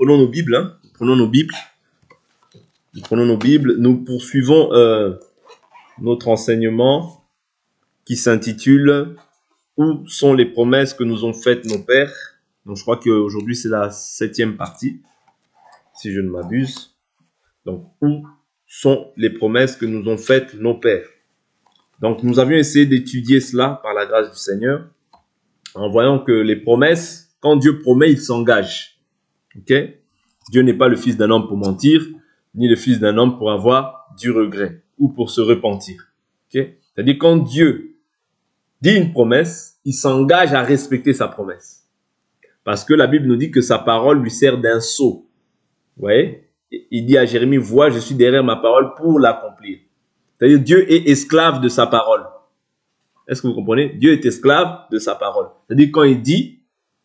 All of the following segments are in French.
prenons nos Bibles, hein. Prenons nos Bibles. Nous poursuivons notre enseignement qui s'intitule « Où sont les promesses que nous ont faites nos pères ?» Donc, je crois qu'aujourd'hui, c'est la 7e partie, si je ne m'abuse. Donc, où sont les promesses que nous ont faites nos pères? Donc, nous avions essayé d'étudier cela par la grâce du Seigneur, en voyant que les promesses, quand Dieu promet, il s'engage. Ok? Dieu n'est pas le fils d'un homme pour mentir, ni le fils d'un homme pour avoir du regret ou pour se repentir. Ok? C'est-à-dire, quand Dieu dit une promesse, il s'engage à respecter sa promesse. Parce que la Bible nous dit que sa parole lui sert d'un sceau. Vous voyez? Il dit à Jérémie, vois, je suis derrière ma parole pour l'accomplir. C'est-à-dire, Dieu est esclave de sa parole. Est-ce que vous comprenez? Dieu est esclave de sa parole. C'est-à-dire, quand il dit,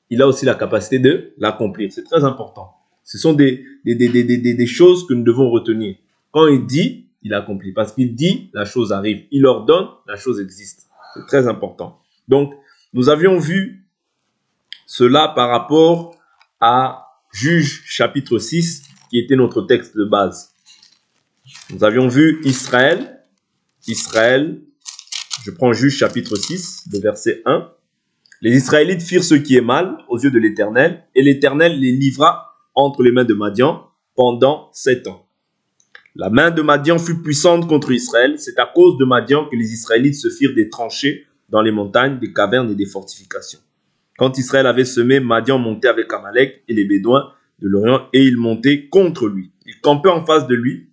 il a aussi la capacité de l'accomplir. C'est très important. Ce sont des choses que nous devons retenir. Quand il dit, il accomplit. Parce qu'il dit, la chose arrive. Il ordonne, la chose existe. C'est très important. Donc, nous avions vu cela par rapport à Juge chapitre 6, qui était notre texte de base. Nous avions vu Israël, je prends Juge chapitre 6, le verset 1. Les Israélites firent ce qui est mal aux yeux de l'Éternel, et l'Éternel les livra entre les mains de Madian pendant 7 ans. La main de Madian fut puissante contre Israël. C'est à cause de Madian que les Israélites se firent des tranchées dans les montagnes, des cavernes et des fortifications. Quand Israël avait semé, Madian montait avec Amalek et les Bédouins de l'Orient, et il montait contre lui. Il campait en face de lui,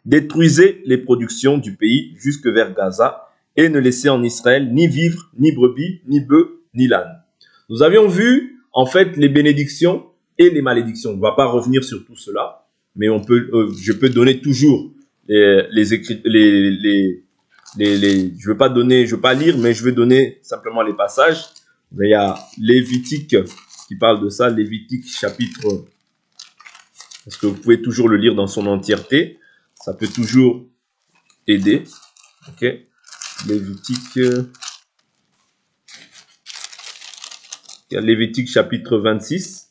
détruisait les productions du pays jusque vers Gaza, et ne laissait en Israël ni vivre, ni brebis, ni bœufs, ni l'âne. Nous avions vu, en fait, les bénédictions et les malédictions. On ne va pas revenir sur tout cela, mais je peux donner toujours les écrits, je veux pas lire, mais je vais donner simplement les passages. Il y a Lévitique qui parle de ça, Lévitique chapitre, parce que vous pouvez toujours le lire dans son entièreté, ça peut toujours aider. Ok, Lévitique, il y a Lévitique chapitre 26,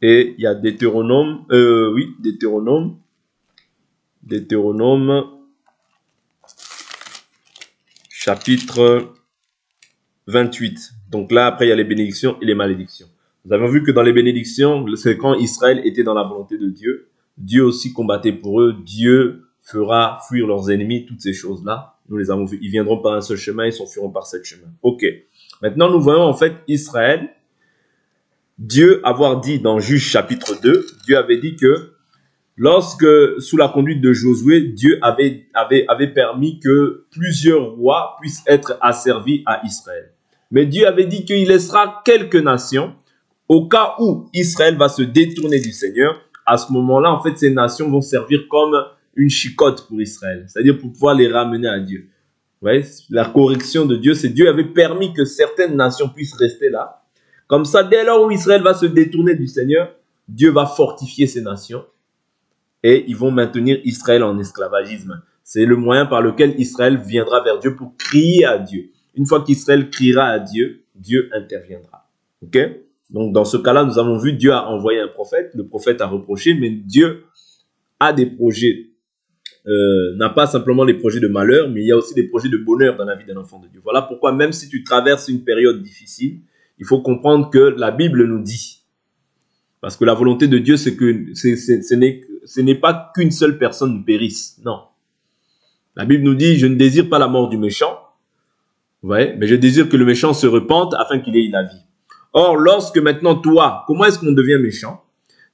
et il y a Deutéronome chapitre 28. Donc là, après, il y a les bénédictions et les malédictions. Nous avons vu que dans les bénédictions, c'est quand Israël était dans la volonté de Dieu. Dieu aussi combattait pour eux. Dieu fera fuir leurs ennemis, toutes ces choses-là. Nous les avons vues. Ils viendront par un seul chemin, ils s'enfuiront par 7 chemins. Ok. Maintenant, nous voyons en fait Israël. Dieu avoir dit dans Juge chapitre 2, Dieu avait dit que lorsque, sous la conduite de Josué, Dieu avait permis que plusieurs rois puissent être asservis à Israël. Mais Dieu avait dit qu'il laissera quelques nations au cas où Israël va se détourner du Seigneur. À ce moment-là, en fait, ces nations vont servir comme une chicotte pour Israël, c'est-à-dire pour pouvoir les ramener à Dieu. Vous voyez, la correction de Dieu, c'est Dieu avait permis que certaines nations puissent rester là. Comme ça, dès lors où Israël va se détourner du Seigneur, Dieu va fortifier ces nations et ils vont maintenir Israël en esclavagisme. C'est le moyen par lequel Israël viendra vers Dieu pour crier à Dieu. Une fois qu'Israël criera à Dieu, Dieu interviendra. Ok? Donc, dans ce cas-là, nous avons vu Dieu a envoyé un prophète. Le prophète a reproché, mais Dieu a des projets. N'a pas simplement des projets de malheur, mais il y a aussi des projets de bonheur dans la vie d'un enfant de Dieu. Voilà pourquoi, même si tu traverses une période difficile, il faut comprendre que la Bible nous dit. Parce que la volonté de Dieu, c'est que ce n'est pas qu'une seule personne périsse. Non. La Bible nous dit, je ne désire pas la mort du méchant. Vous voyez, mais je désire que le méchant se repente afin qu'il ait la vie. Or, lorsque maintenant toi, comment est-ce qu'on devient méchant?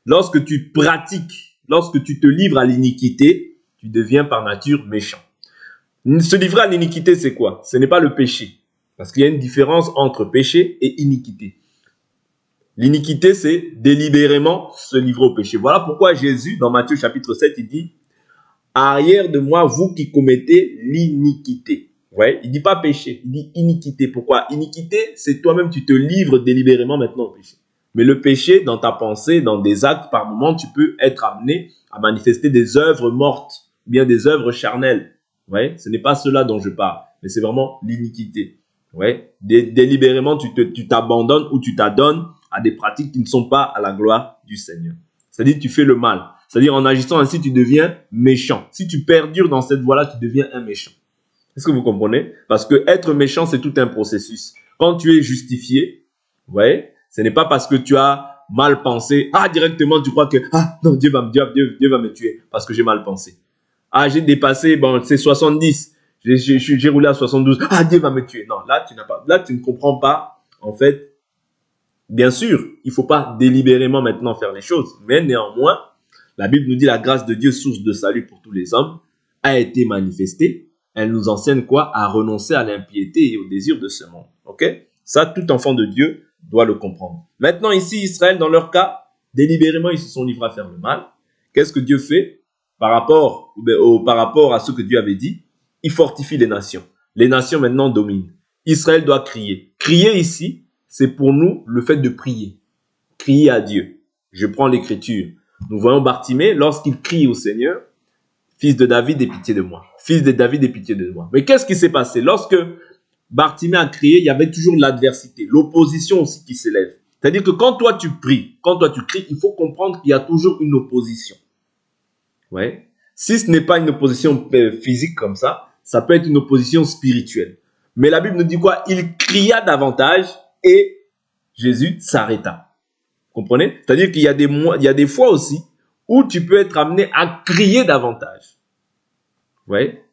Lorsque tu pratiques, lorsque tu te livres à l'iniquité, tu deviens par nature méchant. Se livrer à l'iniquité, c'est quoi? Ce n'est pas le péché. Parce qu'il y a une différence entre péché et iniquité. L'iniquité, c'est délibérément se livrer au péché. Voilà pourquoi Jésus, dans Matthieu chapitre 7, il dit « Arrière de moi, vous qui commettez l'iniquité ». Ouais, il ne dit pas péché, il dit iniquité. Pourquoi? Iniquité, c'est toi-même, tu te livres délibérément maintenant au péché. Mais le péché, dans ta pensée, dans des actes, par moment, tu peux être amené à manifester des œuvres mortes, bien des œuvres charnelles. Ouais, ce n'est pas cela dont je parle, mais c'est vraiment l'iniquité. Ouais, délibérément, tu t'abandonnes ou tu t'adonnes à des pratiques qui ne sont pas à la gloire du Seigneur. C'est-à-dire tu fais le mal. C'est-à-dire en agissant ainsi, tu deviens méchant. Si tu perdures dans cette voie-là, tu deviens un méchant. Est-ce que vous comprenez? Parce que être méchant, c'est tout un processus. Quand tu es justifié, vous voyez, ce n'est pas parce que tu as mal pensé, directement tu crois que, non, Dieu va me tuer parce que j'ai mal pensé. J'ai dépassé, c'est 70. J'ai roulé à 72. Dieu va me tuer. Non, là, tu ne comprends pas, en fait. Bien sûr, il ne faut pas délibérément maintenant faire les choses, mais néanmoins, la Bible nous dit la grâce de Dieu, source de salut pour tous les hommes, a été manifestée. Elle nous enseigne quoi? À renoncer à l'impiété et au désir de ce monde. Ok? Ça, tout enfant de Dieu doit le comprendre. Maintenant, ici, Israël, dans leur cas, délibérément, ils se sont livrés à faire le mal. Qu'est-ce que Dieu fait par rapport à ce que Dieu avait dit? Il fortifie les nations. Les nations maintenant dominent. Israël doit crier. Crier ici, c'est pour nous le fait de prier. Crier à Dieu. Je prends l'écriture. Nous voyons Bartimée, lorsqu'il crie au Seigneur, fils de David, aie pitié de moi. Fils de David, aie pitié de moi. Mais qu'est-ce qui s'est passé? Lorsque Bartimée a crié, il y avait toujours l'adversité, l'opposition aussi qui s'élève. C'est-à-dire que quand toi tu pries, quand toi tu cries, il faut comprendre qu'il y a toujours une opposition. Ouais. Si ce n'est pas une opposition physique comme ça peut être une opposition spirituelle. Mais la Bible nous dit quoi? Il cria davantage et Jésus s'arrêta. Vous comprenez? C'est-à-dire qu'il y a des fois aussi où tu peux être amené à crier davantage. Ouais.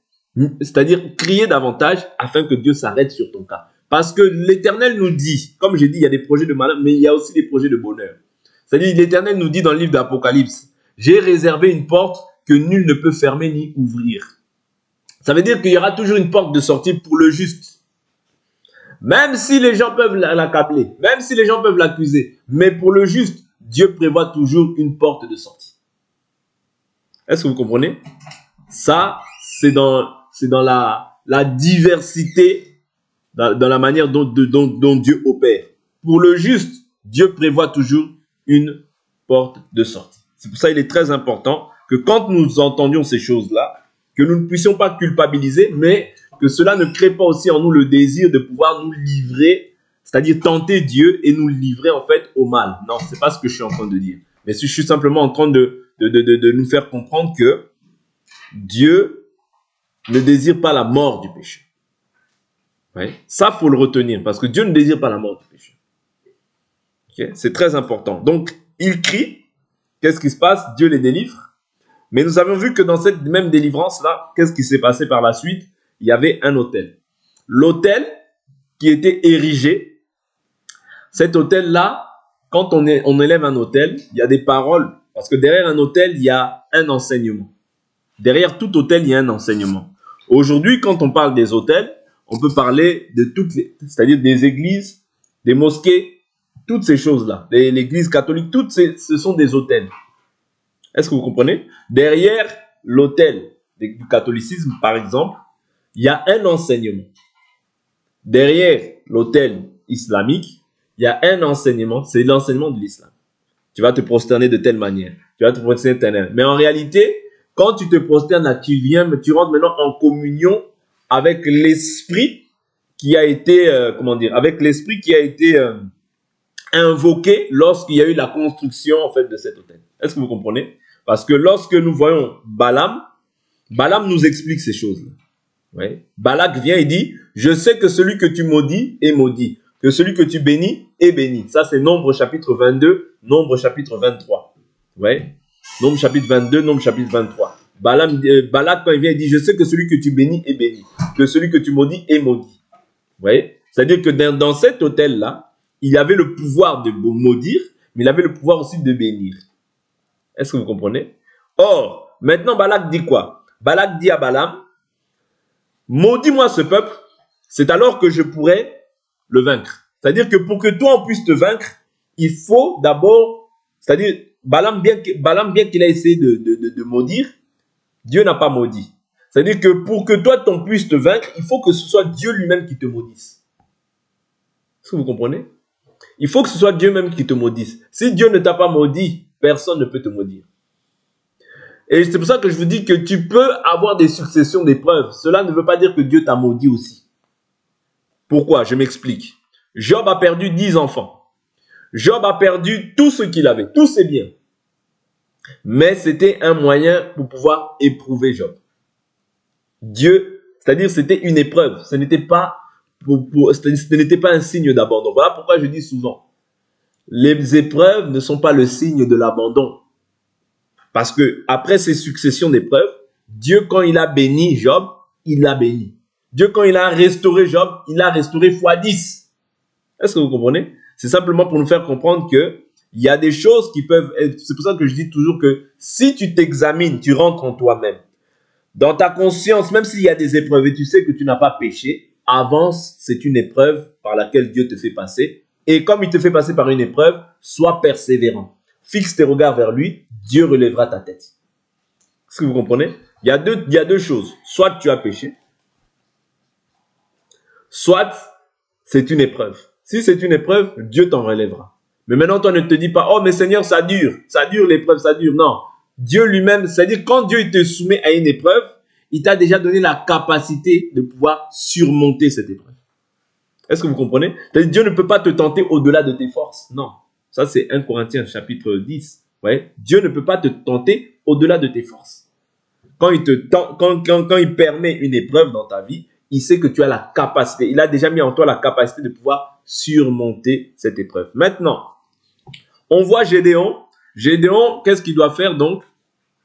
C'est-à-dire crier davantage afin que Dieu s'arrête sur ton cas. Parce que l'Éternel nous dit, comme j'ai dit, il y a des projets de malheur, mais il y a aussi des projets de bonheur. C'est-à-dire l'Éternel nous dit dans le livre d'Apocalypse, j'ai réservé une porte que nul ne peut fermer ni ouvrir. Ça veut dire qu'il y aura toujours une porte de sortie pour le juste. Même si les gens peuvent l'accabler, même si les gens peuvent l'accuser, mais pour le juste, Dieu prévoit toujours une porte de sortie. Est-ce que vous comprenez? Ça, c'est dans la diversité, dans la manière dont Dieu opère. Pour le juste, Dieu prévoit toujours une porte de sortie. C'est pour ça qu'il est très important que quand nous entendions ces choses-là, que nous ne puissions pas culpabiliser, mais que cela ne crée pas aussi en nous le désir de pouvoir nous livrer, c'est-à-dire tenter Dieu et nous livrer en fait au mal. Non, ce n'est pas ce que je suis en train de dire. Mais je suis simplement en train de nous faire comprendre que Dieu ne désire pas la mort du péché. Ouais. Ça, il faut le retenir, parce que Dieu ne désire pas la mort du péché. Okay? C'est très important. Donc, il crie. Qu'est-ce qui se passe? Dieu les délivre. Mais nous avons vu que dans cette même délivrance-là, qu'est-ce qui s'est passé par la suite? Il y avait un autel. L'autel qui était érigé, cet autel-là, quand on élève un autel, il y a des paroles, parce que derrière un autel, il y a un enseignement. Derrière tout autel, il y a un enseignement. Aujourd'hui, quand on parle des autels, on peut parler de toutes c'est-à-dire des églises, des mosquées, toutes ces choses-là. L'église catholique, ce sont des autels. Est-ce que vous comprenez? Derrière l'autel du catholicisme, par exemple, il y a un enseignement. Derrière l'autel islamique, il y a un enseignement, c'est l'enseignement de l'islam. Tu vas te prosterner de telle manière. Tu vas te prosterner de telle manière. Mais en réalité, quand tu te prosternes là, tu rentres maintenant en communion avec l'esprit qui a été, avec l'esprit qui a été invoqué lorsqu'il y a eu la construction en fait de cet autel. Est-ce que vous comprenez? Parce que lorsque nous voyons Balaam nous explique ces choses-là. Ouais. Balak vient et dit, je sais que celui que tu maudis est maudit, que celui que tu bénis est béni. Ça c'est Nombre chapitre 22, Nombre chapitre 23. Ouais. Nombre chapitre 22, Nombre chapitre 23. Balak quand il vient il dit, je sais que celui que tu bénis est béni, que celui que tu maudis est maudit. Ouais. C'est-à-dire que dans cet autel-là, il avait le pouvoir de maudire, mais il avait le pouvoir aussi de bénir. Est-ce que vous comprenez? Or, maintenant Balak dit quoi? Balak dit à Balaam, maudis-moi ce peuple, c'est alors que je pourrai le vaincre. C'est-à-dire que pour que toi on puisse te vaincre, il faut d'abord, c'est-à-dire Balaam bien qu'il a essayé de maudire, Dieu n'a pas maudit. C'est-à-dire que pour que toi on puisse te vaincre, il faut que ce soit Dieu lui-même qui te maudisse. Est-ce que vous comprenez? Il faut que ce soit Dieu même qui te maudisse. Si Dieu ne t'a pas maudit, personne ne peut te maudire. Et c'est pour ça que je vous dis que tu peux avoir des successions d'épreuves. Cela ne veut pas dire que Dieu t'a maudit aussi. Pourquoi? Je m'explique. Job a perdu 10 enfants. Job a perdu tout ce qu'il avait, tous ses biens. Mais c'était un moyen pour pouvoir éprouver Job. Dieu, c'est-à-dire c'était une épreuve, ce n'était pas, ce n'était pas un signe d'abandon. Voilà pourquoi je dis souvent, les épreuves ne sont pas le signe de l'abandon. Parce que après ces successions d'épreuves, Dieu, quand il a béni Job, il l'a béni. Dieu, quand il a restauré Job, il l'a restauré fois 10. Est-ce que vous comprenez? C'est simplement pour nous faire comprendre que il y a des choses qui peuvent être... C'est pour ça que je dis toujours que si tu t'examines, tu rentres en toi-même. Dans ta conscience, même s'il y a des épreuves et tu sais que tu n'as pas péché, avance, c'est une épreuve par laquelle Dieu te fait passer. Et comme il te fait passer par une épreuve, sois persévérant. Fixe tes regards vers lui, Dieu relèvera ta tête. Est-ce que vous comprenez? Il y a deux choses. Soit tu as péché, soit c'est une épreuve. Si c'est une épreuve, Dieu t'en relèvera. Mais maintenant, toi ne te dis pas, oh mais Seigneur, ça dure l'épreuve, ça dure. Non, Dieu lui-même, c'est-à-dire quand Dieu te soumet à une épreuve, il t'a déjà donné la capacité de pouvoir surmonter cette épreuve. Est-ce que vous comprenez? C'est-à-dire Dieu ne peut pas te tenter au-delà de tes forces. Non, ça c'est 1 Corinthiens chapitre 10. Ouais. Dieu ne peut pas te tenter au-delà de tes forces. Quand il permet une épreuve dans ta vie, il sait que tu as la capacité. Il a déjà mis en toi la capacité de pouvoir surmonter cette épreuve. Maintenant, on voit Gédéon. Gédéon, qu'est-ce qu'il doit faire donc?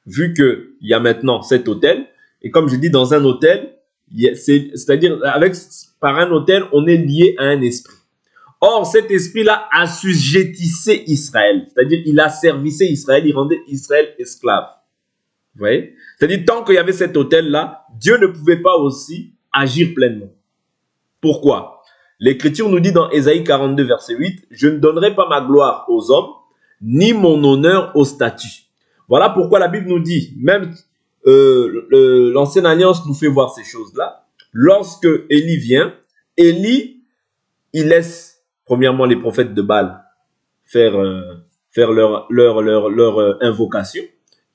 Vu qu'il y a maintenant cet autel, et comme je dis, dans un autel, c'est-à-dire par un autel, on est lié à un esprit. Or, cet esprit-là assujettissait Israël, c'est-à-dire il asservissait Israël, il rendait Israël esclave. Vous voyez? C'est-à-dire, tant qu'il y avait cet autel-là, Dieu ne pouvait pas aussi agir pleinement. Pourquoi? L'Écriture nous dit dans Ésaïe 42, verset 8, « Je ne donnerai pas ma gloire aux hommes, ni mon honneur aux statues. » Voilà pourquoi la Bible nous dit, même l'Ancienne Alliance nous fait voir ces choses-là. Lorsque Élie vient, Élie, il laisse premièrement les prophètes de Baal faire leur invocation.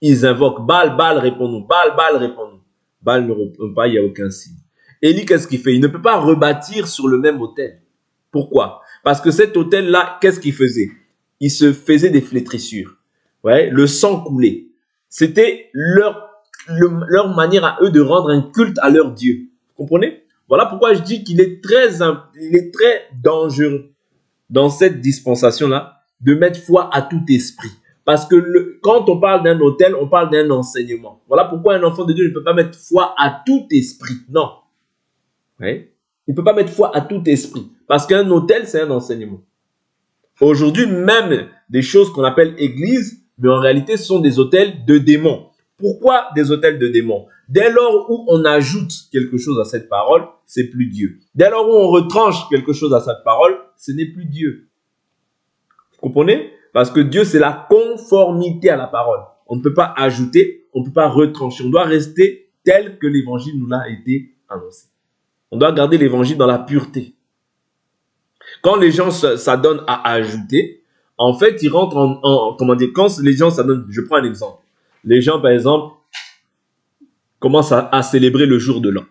Ils invoquent Baal, Baal répond-nous, Baal, Baal répond-nous. Baal ne répond pas, il n'y a aucun signe. Élie, qu'est-ce qu'il fait? Il ne peut pas rebâtir sur le même autel. Pourquoi? Parce que cet autel-là, qu'est-ce qu'il faisait? Il se faisait des flétrissures. Ouais, le sang coulait. C'était leur manière à eux de rendre un culte à leur Dieu. Vous comprenez? Voilà pourquoi je dis qu'il est très dangereux dans cette dispensation-là de mettre foi à tout esprit. Parce que quand on parle d'un autel, on parle d'un enseignement. Voilà pourquoi un enfant de Dieu ne peut pas mettre foi à tout esprit. Non. Ouais. Il ne peut pas mettre foi à tout esprit. Parce qu'un autel, c'est un enseignement. Aujourd'hui, même des choses qu'on appelle églises, mais en réalité, ce sont des autels de démons. Pourquoi des autels de démons? Dès lors où on ajoute quelque chose à cette parole, c'est plus Dieu. Dès lors où on retranche quelque chose à cette parole, ce n'est plus Dieu. Vous comprenez? Parce que Dieu, c'est la conformité à la parole. On ne peut pas ajouter, on ne peut pas retrancher. On doit rester tel que l'évangile nous a été annoncé. On doit garder l'évangile dans la pureté. Quand les gens s'adonnent à ajouter, en fait, ils rentrent comment dire, quand les gens s'adonnent, je prends un exemple. Les gens, par exemple, commencent à célébrer le jour de l'an.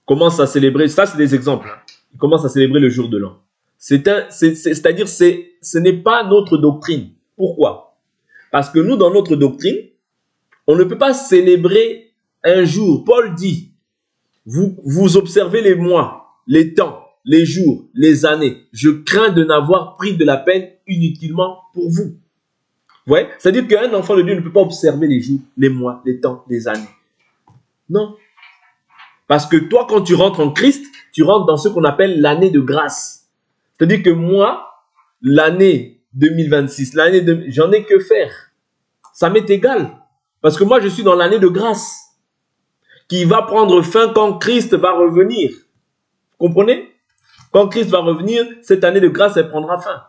Commencent à célébrer, ça c'est des exemples. Ils commencent à célébrer le jour de l'an. C'est-à-dire, ce n'est pas notre doctrine. Pourquoi? Parce que nous, dans notre doctrine, on ne peut pas célébrer un jour. Paul dit, vous observez les mois, les temps, les jours, les années. Je crains de n'avoir pris de la peine inutilement pour vous. Vous voyez? C'est-à-dire qu'un enfant de Dieu ne peut pas observer les jours, les mois, les temps, les années. Non. Parce que toi, quand tu rentres en Christ, tu rentres dans ce qu'on appelle l'année de grâce. C'est-à-dire que moi, l'année 2026, j'en ai que faire. Ça m'est égal. Parce que moi, je suis dans l'année de grâce qui va prendre fin quand Christ va revenir. Vous comprenez? Quand Christ va revenir, cette année de grâce, elle prendra fin.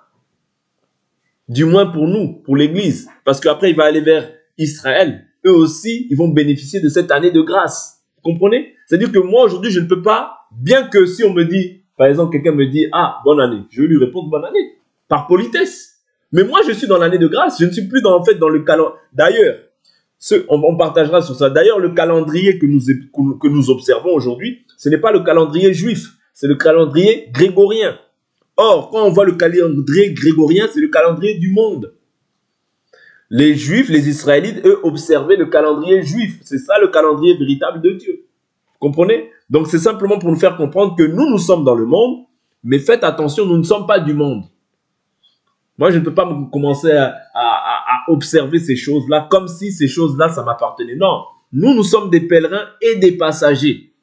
Du moins pour nous, pour l'Église. Parce qu'après, il va aller vers Israël. Eux aussi, ils vont bénéficier de cette année de grâce. Vous comprenez? C'est-à-dire que moi, aujourd'hui, je ne peux pas, bien que si on me dit, par exemple, quelqu'un me dit, ah, bonne année, je vais lui répondre bonne année, par politesse. Mais moi, je suis dans l'année de grâce, je ne suis plus dans le calendrier. D'ailleurs, on partagera sur ça. D'ailleurs, le calendrier que nous observons aujourd'hui, ce n'est pas le calendrier juif, c'est le calendrier grégorien. Or, quand on voit le calendrier grégorien, c'est le calendrier du monde. Les Juifs, les Israélites, eux, observaient le calendrier juif. C'est ça le calendrier véritable de Dieu. Vous comprenez? Donc, c'est simplement pour nous faire comprendre que nous sommes dans le monde, mais faites attention, nous ne sommes pas du monde. Moi, je ne peux pas commencer à observer ces choses-là comme si ces choses-là, ça m'appartenait. Non, nous sommes des pèlerins et des passagers.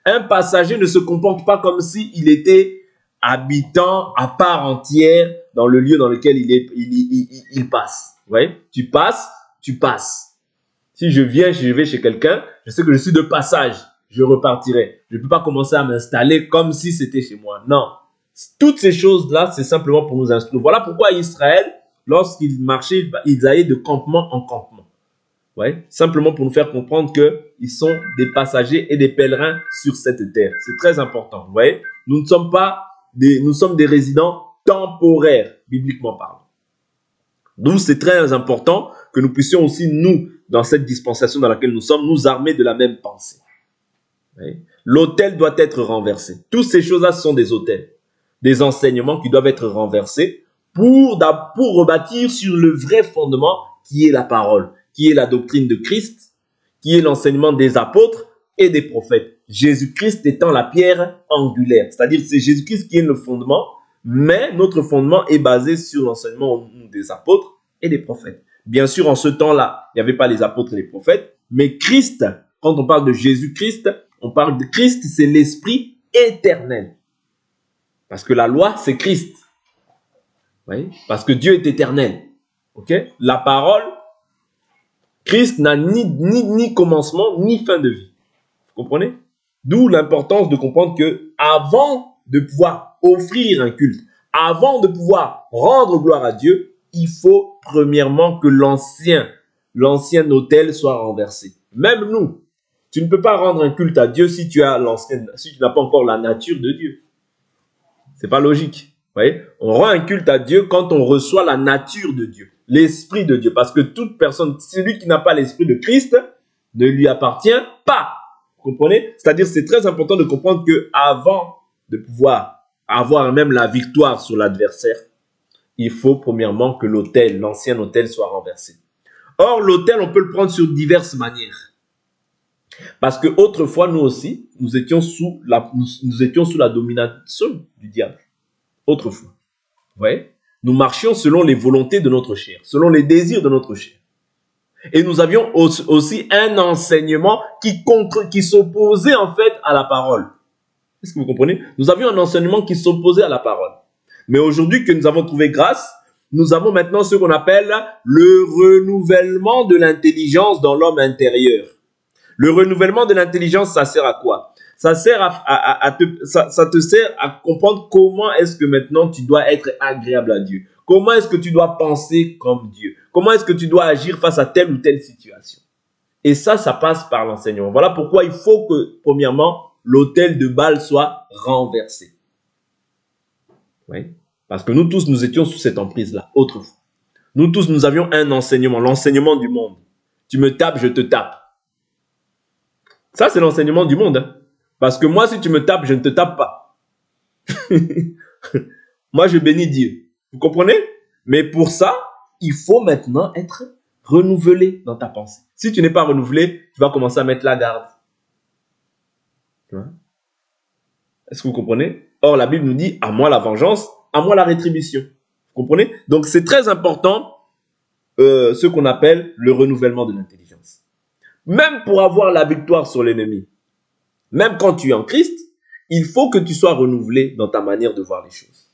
Un passager ne se comporte pas comme s'il était habitant à part entière dans le lieu dans lequel il passe. Vous voyez? Tu passes, tu passes. Si je vais chez quelqu'un, je sais que je suis de passage, je repartirai. Je ne peux pas commencer à m'installer comme si c'était chez moi. Non. Toutes ces choses-là, c'est simplement pour nous instruire. Voilà pourquoi Israël, lorsqu'ils marchaient, ils allaient de campement en campement. Ouais, simplement pour nous faire comprendre qu'ils sont des passagers et des pèlerins sur cette terre. C'est très important. Vous voyez, nous sommes des résidents temporaires, bibliquement parlant. Donc, c'est très important que nous puissions aussi, nous, dans cette dispensation dans laquelle nous sommes, nous armer de la même pensée. L'autel doit être renversé. Toutes ces choses-là sont des autels, des enseignements qui doivent être renversés pour rebâtir sur le vrai fondement qui est la parole, qui est la doctrine de Christ, qui est l'enseignement des apôtres et des prophètes. Jésus-Christ étant la pierre angulaire, c'est-à-dire c'est Jésus-Christ qui est le fondement, mais notre fondement est basé sur l'enseignement des apôtres et des prophètes. Bien sûr, en ce temps-là, il n'y avait pas les apôtres et les prophètes, mais Christ, quand on parle de Jésus-Christ, on parle de Christ, c'est l'esprit éternel. Parce que la loi, c'est Christ. Oui? Parce que Dieu est éternel. Okay? La parole, Christ n'a ni commencement, ni fin de vie. Vous comprenez? D'où l'importance de comprendre que avant de pouvoir offrir un culte, avant de pouvoir rendre gloire à Dieu, il faut premièrement que l'ancien autel soit renversé. Même nous, tu ne peux pas rendre un culte à Dieu si tu n'as pas encore la nature de Dieu. C'est pas logique. Vous voyez? On rend un culte à Dieu quand on reçoit la nature de Dieu, l'esprit de Dieu. Parce que toute personne, celui qui n'a pas l'esprit de Christ, ne lui appartient pas. Vous comprenez? C'est-à-dire, c'est très important de comprendre que avant de pouvoir avoir même la victoire sur l'adversaire, il faut premièrement que l'ancien autel soit renversé. Or, l'autel, on peut le prendre sur diverses manières. Parce que autrefois, nous aussi, nous étions sous la domination du diable. Autrefois. Vous voyez? Nous marchions selon les volontés de notre chair, selon les désirs de notre chair. Et nous avions aussi un enseignement qui s'opposait en fait à la parole. Est-ce que vous comprenez? Nous avions un enseignement qui s'opposait à la parole. Mais aujourd'hui que nous avons trouvé grâce, nous avons maintenant ce qu'on appelle le renouvellement de l'intelligence dans l'homme intérieur. Le renouvellement de l'intelligence, ça sert à quoi? Ça sert ça te sert à comprendre comment est-ce que maintenant tu dois être agréable à Dieu. Comment est-ce que tu dois penser comme Dieu? Comment est-ce que tu dois agir face à telle ou telle situation? Et ça passe par l'enseignement. Voilà pourquoi il faut que, premièrement, l'autel de Baal soit renversé. Oui. Parce que nous tous, nous étions sous cette emprise-là, autrefois. Nous tous, nous avions un enseignement, l'enseignement du monde. Tu me tapes, je te tape. Ça, c'est l'enseignement du monde. Hein. Parce que moi, si tu me tapes, je ne te tape pas. Moi, je bénis Dieu. Vous comprenez? Mais pour ça, il faut maintenant être renouvelé dans ta pensée. Si tu n'es pas renouvelé, tu vas commencer à mettre la garde. Est-ce que vous comprenez? Or, la Bible nous dit, à moi la vengeance, à moi la rétribution. Vous comprenez? Donc, c'est très important ce qu'on appelle le renouvellement de l'intelligence. Même pour avoir la victoire sur l'ennemi, même quand tu es en Christ, il faut que tu sois renouvelé dans ta manière de voir les choses.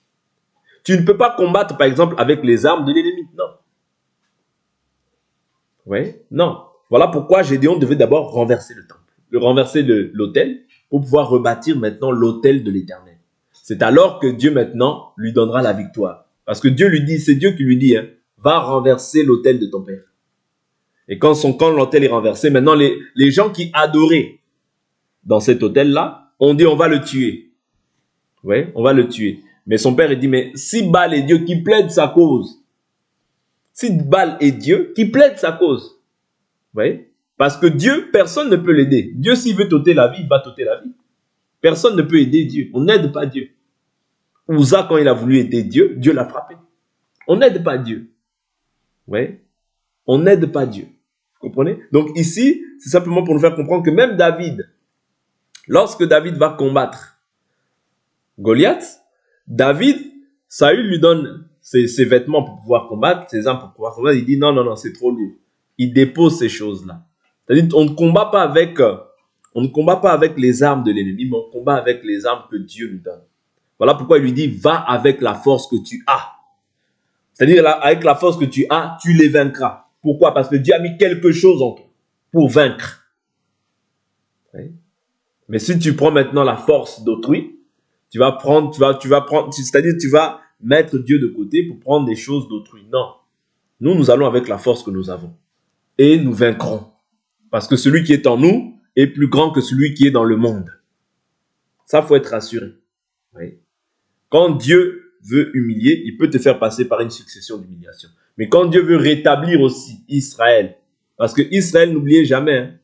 Tu ne peux pas combattre, par exemple, avec les armes de l'ennemi. Non. Oui, non. Voilà pourquoi Gédéon devait d'abord renverser le temple, renverser l'autel, pour pouvoir rebâtir maintenant l'autel de l'Éternel. C'est alors que Dieu maintenant lui donnera la victoire. Parce que Dieu lui dit, c'est Dieu qui lui dit, hein, va renverser l'autel de ton père. Et quand l'autel est renversé, maintenant les gens qui adoraient dans cet autel-là, ont dit on va le tuer. Oui, on va le tuer. Mais son père, il dit, mais si Baal est Dieu, qui plaide sa cause. Si Baal est Dieu, qui plaide sa cause. Vous voyez? Parce que Dieu, personne ne peut l'aider. Dieu, s'il veut t'ôter la vie, il va t'ôter la vie. Personne ne peut aider Dieu. On n'aide pas Dieu. Uza, quand il a voulu aider Dieu, Dieu l'a frappé. On n'aide pas Dieu. Ouais. On n'aide pas Dieu. Vous comprenez? Donc ici, c'est simplement pour nous faire comprendre que même David, lorsque David va combattre Goliath, David, Saül lui donne ses vêtements pour pouvoir combattre, ses armes pour pouvoir combattre. Il dit non, non, non, c'est trop lourd. Il dépose ces choses-là. C'est-à-dire on ne combat pas avec les armes de l'ennemi, mais on combat avec les armes que Dieu lui donne. Voilà pourquoi il lui dit, va avec la force que tu as. C'est-à-dire, avec la force que tu as, tu les vaincras. Pourquoi? Parce que Dieu a mis quelque chose en toi pour vaincre. Oui. Mais si tu prends maintenant la force d'autrui, tu vas c'est-à-dire tu vas mettre Dieu de côté pour prendre des choses d'autrui. Non. Nous allons avec la force que nous avons. Et nous vaincrons. Parce que celui qui est en nous est plus grand que celui qui est dans le monde. Ça, faut être rassuré. Oui. Quand Dieu veut humilier, il peut te faire passer par une succession d'humiliations. Mais quand Dieu veut rétablir aussi Israël, parce que Israël, n'oubliez jamais, hein,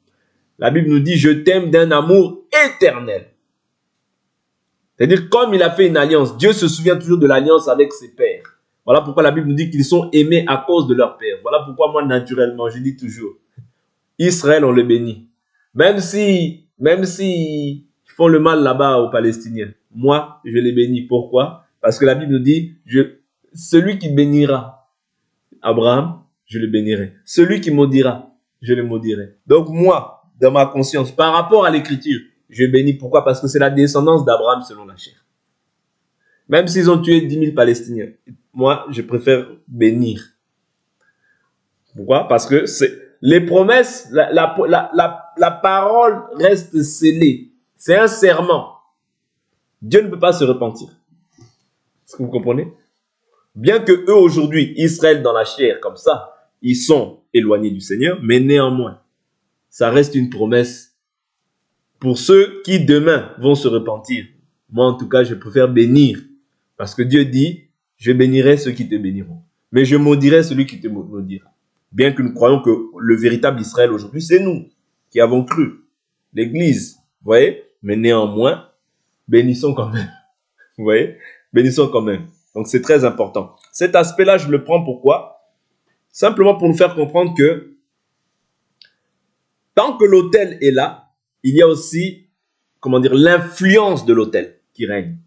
la Bible nous dit, je t'aime d'un amour éternel. C'est-à-dire, comme il a fait une alliance, Dieu se souvient toujours de l'alliance avec ses pères. Voilà pourquoi la Bible nous dit qu'ils sont aimés à cause de leur père. Voilà pourquoi moi, naturellement, je dis toujours, Israël, on le bénit. Même si ils font le mal là-bas aux Palestiniens, moi, je les bénis. Pourquoi? Parce que la Bible nous dit, celui qui bénira Abraham, je le bénirai. Celui qui maudira, je le maudirai. Donc moi, dans ma conscience, par rapport à l'écriture, je bénis. Pourquoi? Parce que c'est la descendance d'Abraham selon la chair. Même s'ils ont tué 10 000 Palestiniens, moi, je préfère bénir. Pourquoi? Parce que les promesses, la parole reste scellée. C'est un serment. Dieu ne peut pas se repentir. Est-ce que vous comprenez? Bien que eux aujourd'hui, Israël dans la chair, comme ça, ils sont éloignés du Seigneur, mais néanmoins, ça reste une promesse pour ceux qui demain vont se repentir. Moi, en tout cas, je préfère bénir. Parce que Dieu dit, je bénirai ceux qui te béniront. Mais je maudirai celui qui te maudira. Bien que nous croyons que le véritable Israël aujourd'hui, c'est nous qui avons cru. L'Église, vous voyez? Mais néanmoins, bénissons quand même. Vous voyez? Bénissons quand même. Donc, c'est très important. Cet aspect-là, je le prends pourquoi? Simplement pour nous faire comprendre que tant que l'autel est là, il y a aussi, l'influence de l'autel qui règne.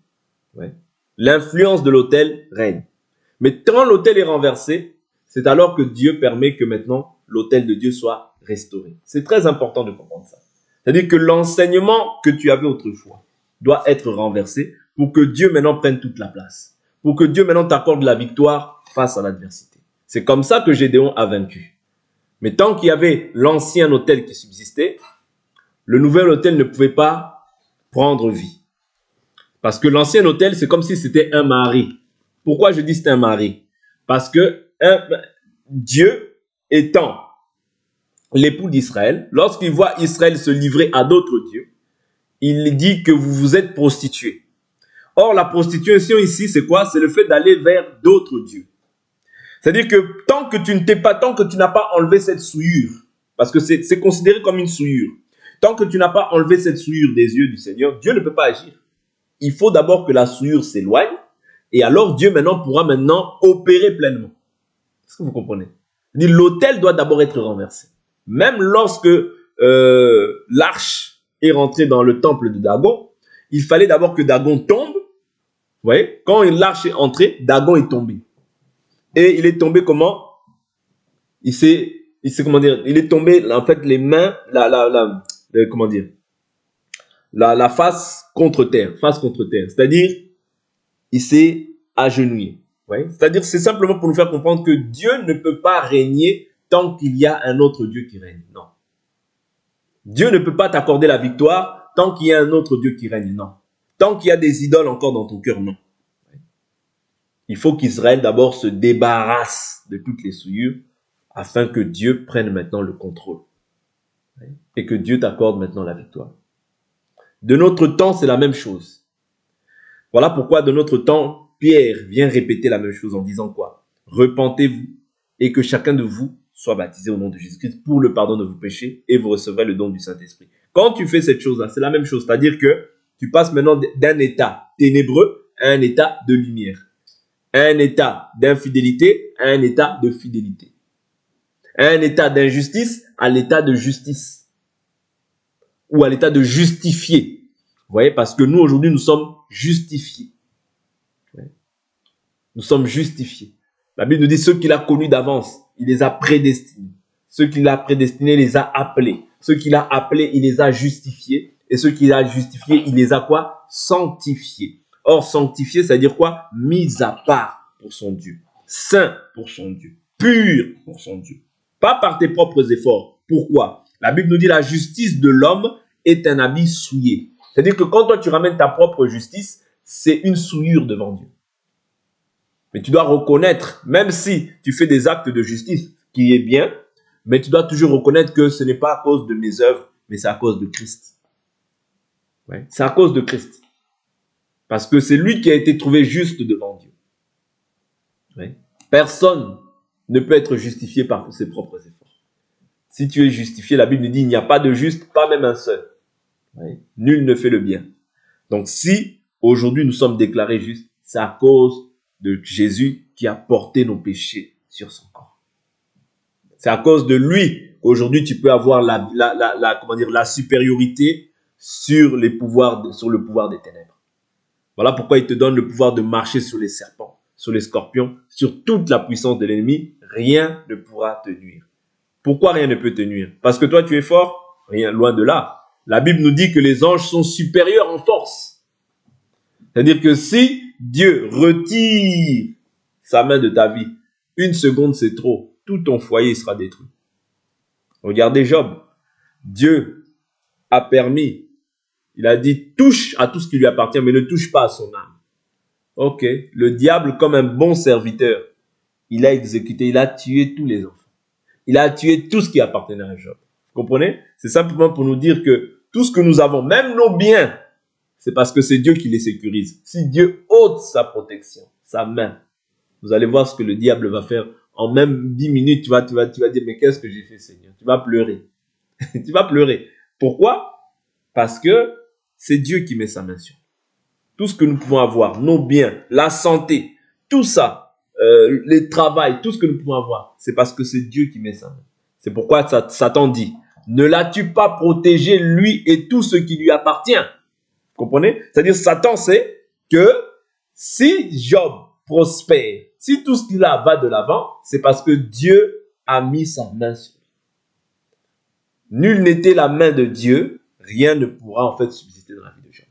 Ouais. L'influence de l'autel règne. Mais quand l'autel est renversé, c'est alors que Dieu permet que maintenant l'autel de Dieu soit restauré. C'est très important de comprendre ça. C'est-à-dire que l'enseignement que tu avais autrefois doit être renversé pour que Dieu maintenant prenne toute la place. Pour que Dieu maintenant t'accorde la victoire face à l'adversité. C'est comme ça que Gédéon a vaincu. Mais tant qu'il y avait l'ancien autel qui subsistait, le nouvel autel ne pouvait pas prendre vie. Parce que l'ancien autel, c'est comme si c'était un mari. Pourquoi je dis c'est un mari? Parce que Dieu étant l'époux d'Israël, lorsqu'il voit Israël se livrer à d'autres dieux, il dit que vous vous êtes prostitués. Or, la prostitution ici, c'est quoi? C'est le fait d'aller vers d'autres dieux. C'est-à-dire que tant que tu n'as pas enlevé cette souillure, parce que c'est considéré comme une souillure, tant que tu n'as pas enlevé cette souillure des yeux du Seigneur, Dieu ne peut pas agir. Il faut d'abord que la souillure s'éloigne, et alors Dieu pourra opérer pleinement. Est-ce que vous comprenez? L'autel doit d'abord être renversé. Même lorsque l'arche est rentrée dans le temple de Dagon, il fallait d'abord que Dagon tombe. Vous voyez? Quand l'arche est entrée, Dagon est tombé. Et il est tombé comment? Il est tombé, en fait, les mains, la face contre terre. C'est-à-dire, il s'est agenouillé. Ouais. C'est-à-dire, c'est simplement pour nous faire comprendre que Dieu ne peut pas régner tant qu'il y a un autre Dieu qui règne. Non. Dieu ne peut pas t'accorder la victoire tant qu'il y a un autre Dieu qui règne. Non. Tant qu'il y a des idoles encore dans ton cœur. Non. Il faut qu'Israël d'abord se débarrasse de toutes les souillures afin que Dieu prenne maintenant le contrôle. Et que Dieu t'accorde maintenant la victoire. De notre temps, c'est la même chose. Voilà pourquoi de notre temps, Pierre vient répéter la même chose en disant quoi? Repentez-vous et que chacun de vous soit baptisé au nom de Jésus-Christ pour le pardon de vos péchés et vous recevrez le don du Saint-Esprit. Quand tu fais cette chose-là, c'est la même chose. C'est-à-dire que tu passes maintenant d'un état ténébreux à un état de lumière. Un état d'infidélité à un état de fidélité. Un état d'injustice à l'état de justice. Ou à l'état de justifié. Vous voyez, parce que nous, aujourd'hui, nous sommes justifiés. Nous sommes justifiés. La Bible nous dit, ceux qu'il a connus d'avance, il les a prédestinés. Ceux qu'il a prédestinés, il les a appelés. Ceux qu'il a appelés, il les a justifiés. Et ceux qu'il a justifiés, il les a quoi? Sanctifiés. Or, sanctifié, c'est-à-dire quoi? Mis à part pour son Dieu. Saint pour son Dieu. Pur pour son Dieu. Pas par tes propres efforts. Pourquoi? La Bible nous dit la justice de l'homme est un habit souillé. C'est-à-dire que quand toi tu ramènes ta propre justice, c'est une souillure devant Dieu. Mais tu dois reconnaître, même si tu fais des actes de justice, qui est bien, mais tu dois toujours reconnaître que ce n'est pas à cause de mes œuvres, mais c'est à cause de Christ. Ouais. C'est à cause de Christ. Parce que c'est lui qui a été trouvé juste devant Dieu. Ouais. Personne ne peut être justifié par ses propres efforts. Si tu es justifié, la Bible dit, il n'y a pas de juste, pas même un seul. Ouais. Nul ne fait le bien. Donc si aujourd'hui nous sommes déclarés justes, c'est à cause de Jésus qui a porté nos péchés sur son corps. C'est à cause de lui qu'aujourd'hui tu peux avoir la supériorité sur le pouvoir des ténèbres. Voilà pourquoi il te donne le pouvoir de marcher sur les serpents, sur les scorpions, sur toute la puissance de l'ennemi. Rien ne pourra te nuire. Pourquoi rien ne peut te nuire? Parce que toi tu es fort? Rien, loin de là. La Bible nous dit que les anges sont supérieurs en force. C'est-à-dire que si Dieu retire sa main de ta vie, une seconde c'est trop, tout ton foyer sera détruit. Regardez Job. Dieu a permis, il a dit touche à tout ce qui lui appartient, mais ne touche pas à son âme. Ok, le diable comme un bon serviteur, il a exécuté, il a tué tous les enfants. Il a tué tout ce qui appartenait à Job. Vous comprenez? C'est simplement pour nous dire que tout ce que nous avons, même nos biens, c'est parce que c'est Dieu qui les sécurise. Si Dieu ôte sa protection, sa main, vous allez voir ce que le diable va faire. En même 10 minutes, tu vas dire, mais qu'est-ce que j'ai fait, Seigneur? Tu vas pleurer. Tu vas pleurer. Pourquoi? Parce que c'est Dieu qui met sa main sur nous. Tout ce que nous pouvons avoir, nos biens, la santé, tout ça, les travails, tout ce que nous pouvons avoir, c'est parce que c'est Dieu qui met sa main. C'est pourquoi Satan dit, ne l'as-tu pas protégé lui et tout ce qui lui appartient? Vous comprenez? C'est-à-dire Satan sait que si Job prospère, si tout ce qu'il a va de l'avant, c'est parce que Dieu a mis sa main sur lui. Nul n'était la main de Dieu, rien ne pourra en fait subsister dans la vie de Job.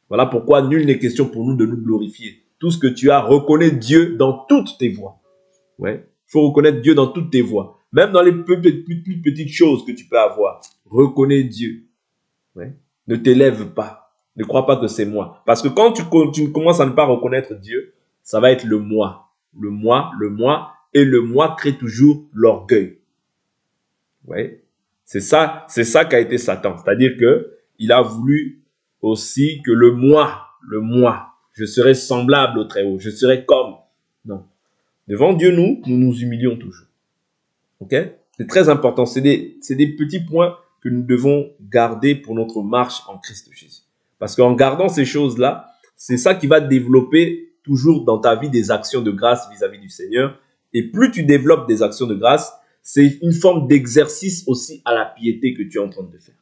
Voilà pourquoi nul n'est question pour nous de nous glorifier. Tout ce que tu as, reconnais Dieu dans toutes tes voies. Ouais. Il faut reconnaître Dieu dans toutes tes voies. Même dans les plus petites choses que tu peux avoir. Reconnais Dieu. Ouais. Ne t'élève pas. Ne crois pas que c'est moi. Parce que quand tu commences à ne pas reconnaître Dieu, ça va être le moi. Le moi, le moi. Et le moi crée toujours l'orgueil. Ouais. C'est ça qu'a été Satan. C'est-à-dire que il a voulu aussi que le moi, je serai semblable au Très-Haut, je serai comme. Non. Devant Dieu, nous nous humilions toujours. Ok? C'est très important. C'est des petits points que nous devons garder pour notre marche en Christ Jésus. Parce qu'en gardant ces choses-là, c'est ça qui va développer toujours dans ta vie des actions de grâce vis-à-vis du Seigneur. Et plus tu développes des actions de grâce, c'est une forme d'exercice aussi à la piété que tu es en train de faire.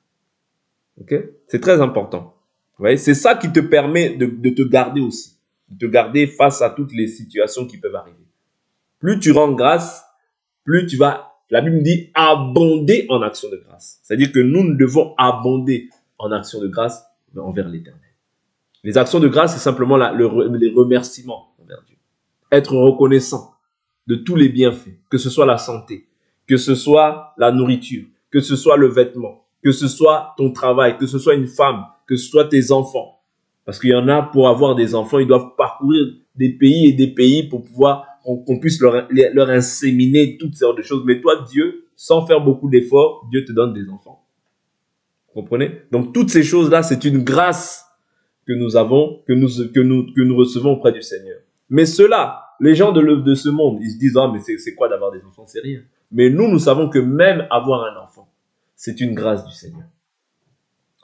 Ok? C'est très important. Vous voyez? C'est ça qui te permet de te garder aussi. De te garder face à toutes les situations qui peuvent arriver. Plus tu rends grâce, plus tu vas, la Bible dit, abonder en action de grâce. C'est-à-dire que nous devons abonder en action de grâce envers l'Éternel. Les actions de grâce, c'est simplement les remerciements envers Dieu. Être reconnaissant de tous les bienfaits, que ce soit la santé, que ce soit la nourriture, que ce soit le vêtement, que ce soit ton travail, que ce soit une femme, que ce soit tes enfants. Parce qu'il y en a, pour avoir des enfants, ils doivent parcourir des pays et des pays pour pouvoir qu'on puisse leur inséminer toutes sortes de choses. Mais toi, Dieu, sans faire beaucoup d'efforts, Dieu te donne des enfants. Vous comprenez? Donc, toutes ces choses-là, c'est une grâce que nous avons, que nous recevons auprès du Seigneur. Mais ceux-là, les gens de ce monde, ils se disent, ah, mais c'est quoi d'avoir des enfants? C'est rien. Mais nous savons que même avoir un enfant, c'est une grâce du Seigneur.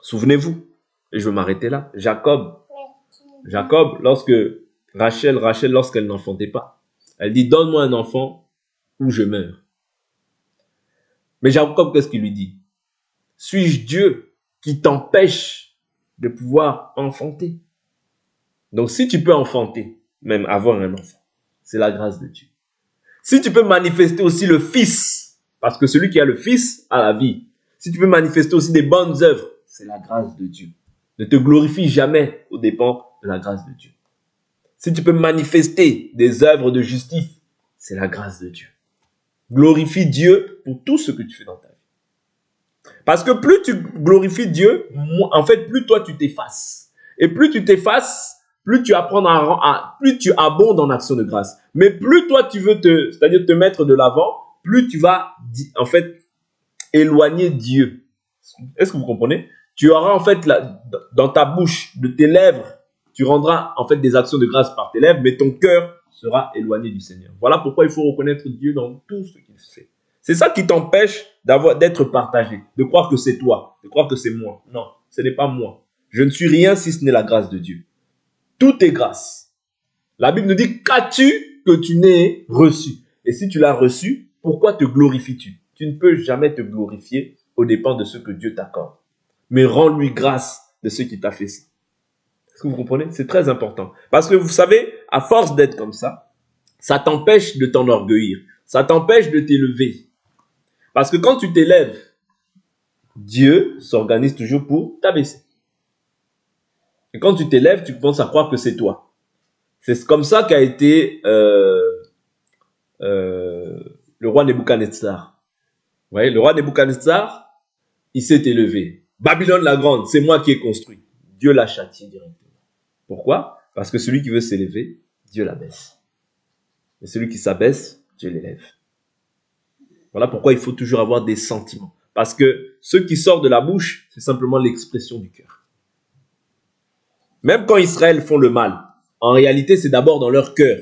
Souvenez-vous, et je vais m'arrêter là, Jacob, Jacob, Rachel, lorsqu'elle n'enfantait pas, elle dit, donne-moi un enfant ou je meurs. Mais Jacob, qu'est-ce qu'il lui dit? Suis-je Dieu qui t'empêche de pouvoir enfanter? Donc, si tu peux enfanter, même avoir un enfant, c'est la grâce de Dieu. Si tu peux manifester aussi le Fils, parce que celui qui a le Fils a la vie. Si tu peux manifester aussi des bonnes œuvres, c'est la grâce de Dieu. Ne te glorifie jamais aux dépens de la grâce de Dieu. Si tu peux manifester des œuvres de justice, c'est la grâce de Dieu. Glorifie Dieu pour tout ce que tu fais dans ta vie. Parce que plus tu glorifies Dieu, en fait, plus toi tu t'effaces. Et plus tu t'effaces, plus tu apprends plus tu abondes en action de grâce. Mais plus toi tu veux c'est-à-dire te mettre de l'avant, plus tu vas, en fait, éloigner Dieu. Est-ce que vous comprenez? Tu auras, en fait, dans ta bouche, de tes lèvres, tu rendras, en fait, des actions de grâce par tes lèvres, mais ton cœur sera éloigné du Seigneur. Voilà pourquoi il faut reconnaître Dieu dans tout ce qu'il fait. C'est ça qui t'empêche d'être partagé, de croire que c'est toi, de croire que c'est moi. Non, ce n'est pas moi. Je ne suis rien si ce n'est la grâce de Dieu. Tout est grâce. La Bible nous dit, qu'as-tu que tu n'aies reçu? Et si tu l'as reçu, pourquoi te glorifies-tu? Tu ne peux jamais te glorifier aux dépens de ce que Dieu t'accorde. Mais rends-lui grâce de ce qui t'a fait ça. Est-ce que vous comprenez? C'est très important. Parce que vous savez, à force d'être comme ça t'empêche de t'enorgueillir. Ça t'empêche de t'élever. Parce que quand tu t'élèves, Dieu s'organise toujours pour t'abaisser. Et quand tu t'élèves, tu penses à croire que c'est toi. C'est comme ça qu'a été le roi Nebuchadnezzar. Vous voyez, le roi Nebuchadnezzar, il s'est élevé. Babylone la grande, c'est moi qui ai construit. Dieu l'a châtié directement. Pourquoi? Parce que celui qui veut s'élever, Dieu l'abaisse. Et celui qui s'abaisse, Dieu l'élève. Voilà pourquoi il faut toujours avoir des sentiments. Parce que ce qui sort de la bouche, c'est simplement l'expression du cœur. Même quand Israël font le mal, en réalité, c'est d'abord dans leur cœur.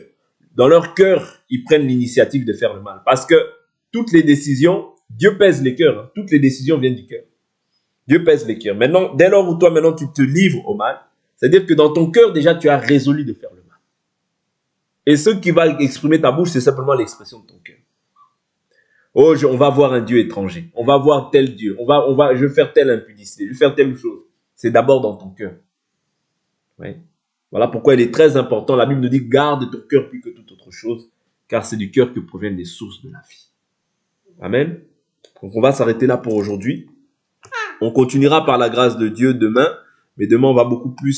Dans leur cœur, ils prennent l'initiative de faire le mal. Parce que toutes les décisions, Dieu pèse les cœurs. Toutes les décisions viennent du cœur. Dieu pèse les cœurs. Maintenant, dès lors où toi, maintenant, tu te livres au mal, c'est-à-dire que dans ton cœur, déjà, tu as résolu de faire le mal. Et ce qui va exprimer ta bouche, c'est simplement l'expression de ton cœur. Oh, on va voir un Dieu étranger. On va voir tel Dieu. Je vais faire telle impudicité. Je vais faire telle chose. C'est d'abord dans ton cœur. Ouais. Voilà pourquoi il est très important. La Bible nous dit, garde ton cœur plus que toute autre chose, car c'est du cœur que proviennent les sources de la vie. Amen. Donc on va s'arrêter là pour aujourd'hui. On continuera par la grâce de Dieu demain, mais demain on va beaucoup plus